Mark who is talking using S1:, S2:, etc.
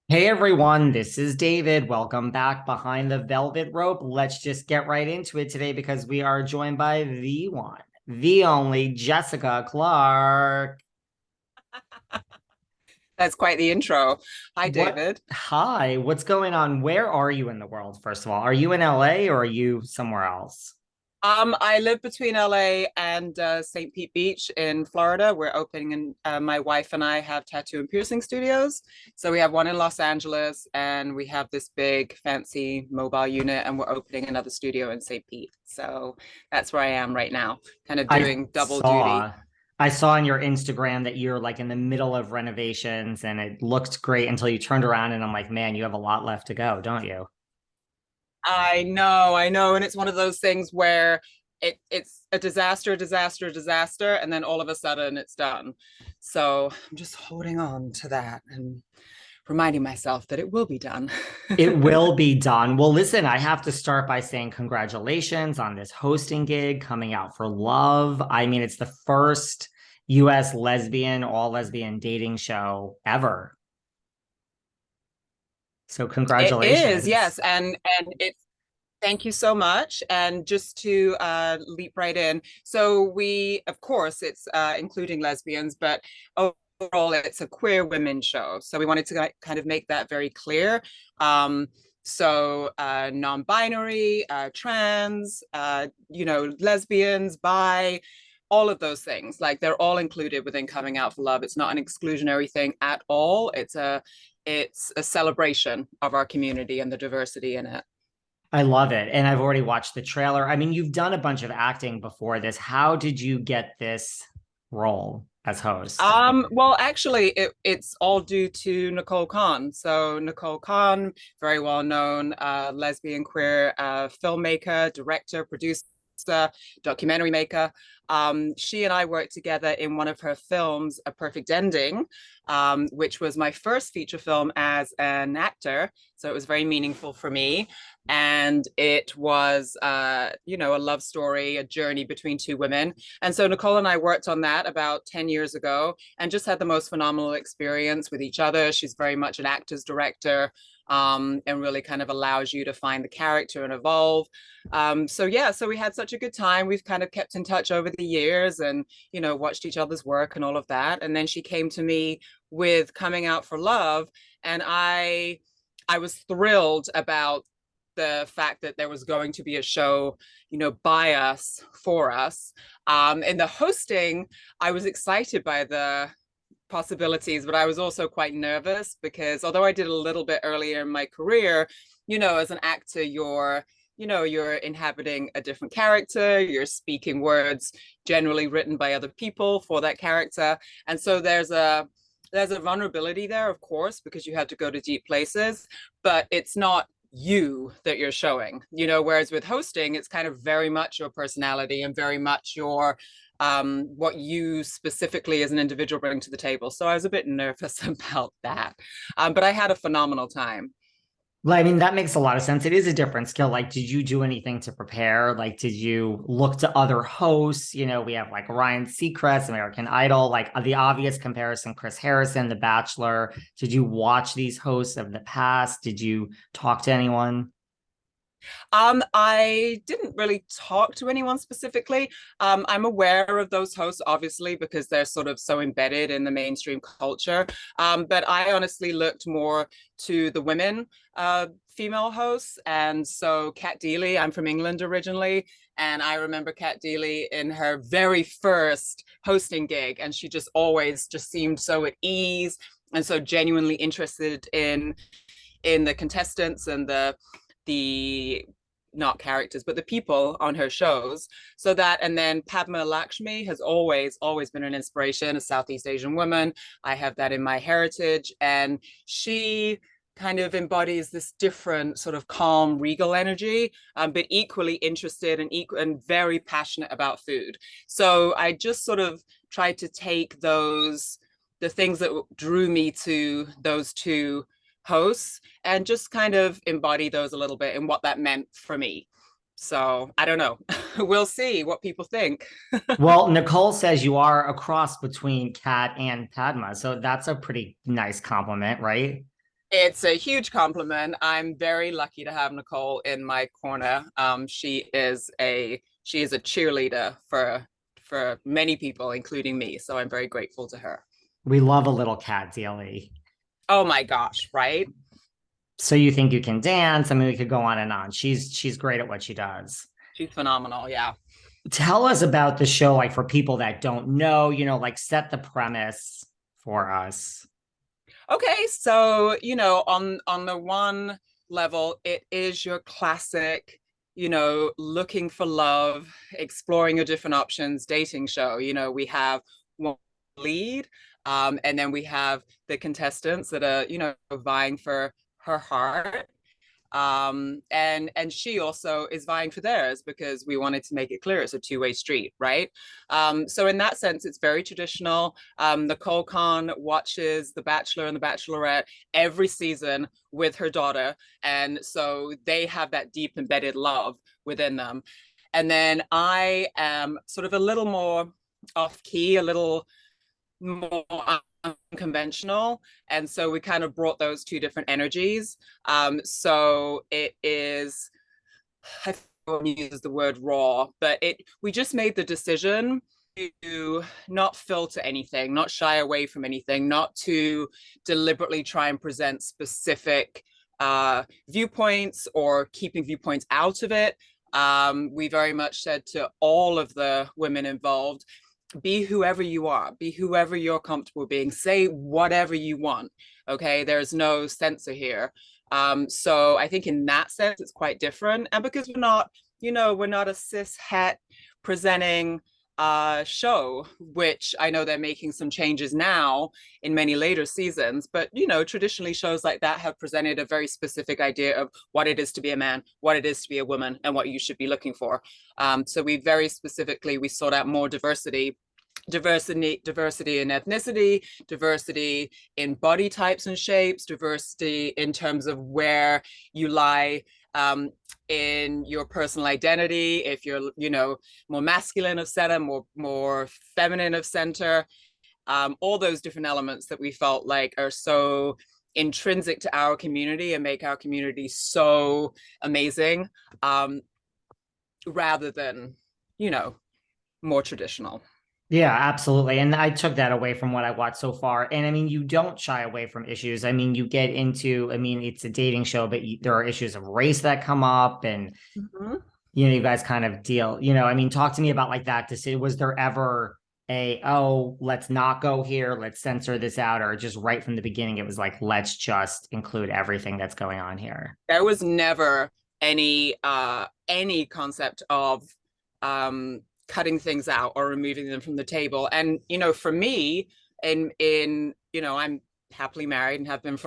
S1: Hey everyone, this is David. Welcome back behind the velvet rope. Let's just get right into it today because we are joined by the one, the only Jessica Clark.
S2: That's quite the intro. Hi,
S1: What?
S2: David.
S1: Hi, what's going on? Where are you in the world, first of all? Are you in LA or are you somewhere else?
S2: I live between LA and St. Pete Beach in Florida. We're opening, and my wife and I have tattoo and piercing studios. So we have one in Los Angeles, and we have this big, fancy mobile unit, and we're opening another studio in St. Pete. So that's where I am right now, kind of
S1: I
S2: doing double duty.
S1: saw I saw on your Instagram that you're like in the middle of renovations and it looked great until you turned around and I'm like, man, you have a lot left to go, don't you?
S2: I know, and it's one of those things where it's a disaster, and then all of a sudden it's done. So I'm just holding on to that and reminding myself that it will be done.
S1: It will be done. Well, listen, I have to start by saying congratulations on this hosting gig coming out for Love. I mean, it's the first US lesbian, all lesbian dating show ever. So
S2: It is,
S1: congratulations.
S2: yes, and it's thank you so much. And just to leap right in, so we, of course, it's including lesbians, but overall, it's a queer women show. So we wanted to kind of make that very clear. Um, so non-binary, trans, lesbians, bi, all of those things, like they're all included within coming out for love. It's not an exclusionary thing at all. It's a celebration of our community and the diversity in it.
S1: I love it. And I've already watched the trailer. I mean, you've done a bunch of acting before this. How did you get this role as host?
S2: Well, actually, it's all due to Nicole Kahn. So Nicole Kahn, very well known lesbian queer filmmaker, director, producer, documentary maker. She and I worked together in one of her films, A Perfect Ending, which was my first feature film as an actor. So it was very meaningful for me. And it was, a love story, a journey between two women. And so Nicole and I worked on that about 10 years ago and just had the most phenomenal experience with each other. She's very much an actor's director, and really kind of allows you to find the character and evolve. So we had such a good time. We've kind of kept in touch over the years and, watched each other's work and all of that. And then she came to me with Coming Out for Love. And I was thrilled about the fact that there was going to be a show, by us, for us. In the hosting, I was excited by the possibilities, but I was also quite nervous because although I did a little bit earlier in my career, as an actor, you're inhabiting a different character, you're speaking words generally written by other people for that character. And so there's a vulnerability there, of course, because you have to go to deep places, but it's not you that you're showing, whereas with hosting, it's kind of very much your personality and very much your what you specifically as an individual bring to the table. So I was a bit nervous about that. But I had a phenomenal time.
S1: Well, I mean, that makes a lot of sense. It is a different skill. Like, did you do anything to prepare? Like, did you look to other hosts? We have like Ryan Seacrest, American Idol, like the obvious comparison, Chris Harrison, The Bachelor. Did you watch these hosts of the past? Did you talk to anyone?
S2: I didn't really talk to anyone specifically. I'm aware of those hosts, obviously, because they're sort of so embedded in the mainstream culture. But I honestly looked more to the women female hosts. And so Kat Deeley, I'm from England originally. And I remember Kat Deeley in her very first hosting gig, and she just always just seemed so at ease and so genuinely interested in the contestants and the not characters, but the people on her shows. So that, and then Padma Lakshmi has always been an inspiration, a Southeast Asian woman. I have that in my heritage. And she kind of embodies this different sort of calm, regal energy, but equally interested and very passionate about food. So I just sort of tried to take the things that drew me to those two hosts and just kind of embody those a little bit and what that meant for me. So I don't know. We'll see what people think.
S1: Well, Nicole says you are a cross between Kat and Padma. So that's a pretty nice compliment, right?
S2: It's a huge compliment. I'm very lucky to have Nicole in my corner. She is a cheerleader for many people, including me. So I'm very grateful to her.
S1: We love a little cat, Deeley.
S2: Oh my gosh, right?
S1: So you think you can dance? I mean, we could go on and on. She's great at what she does.
S2: She's phenomenal. Yeah.
S1: Tell us about the show, like for people that don't know, like set the premise for us.
S2: Okay, so on the one level, it is your classic, looking for love, exploring your different options, dating show. We have one lead, and then we have the contestants that are, vying for her heart, and she also is vying for theirs because we wanted to make it clear it's a two-way street, right? So in that sense, it's very traditional. Nicole Khan watches The Bachelor and The Bachelorette every season with her daughter, and so they have that deep embedded love within them. And then I am sort of a little more off key, a little more unconventional, and so we kind of brought those two different energies. So it is, I won't use the word raw, but we just made the decision to not filter anything, not shy away from anything, not to deliberately try and present specific viewpoints or keeping viewpoints out of it. We very much said to all of the women involved, be whoever you are, be whoever you're comfortable being, say whatever you want. Okay, there's no censor here. So I think in that sense it's quite different, and because we're not a cis het presenting show, which I know they're making some changes now in many later seasons, but traditionally shows like that have presented a very specific idea of what it is to be a man, what it is to be a woman, and what you should be looking for. So we very specifically we sought out more diversity in ethnicity, diversity in body types and shapes, diversity in terms of where you lie in your personal identity, if you're more masculine of center, more feminine of center, all those different elements that we felt like are so intrinsic to our community and make our community so amazing, rather than more traditional.
S1: Yeah, absolutely. And I took that away from what I watched so far. And I mean, you don't shy away from issues. I mean, you get into, I mean, it's a dating show, but there are issues of race that come up and,
S2: Mm-hmm.
S1: you guys kind of deal, I mean, talk to me about like that decision. Was there ever oh, let's not go here, let's censor this out, or just right from the beginning, it was like, let's just include everything that's going on here?
S2: There was never any concept of cutting things out or removing them from the table. And for me, in I'm happily married and have been for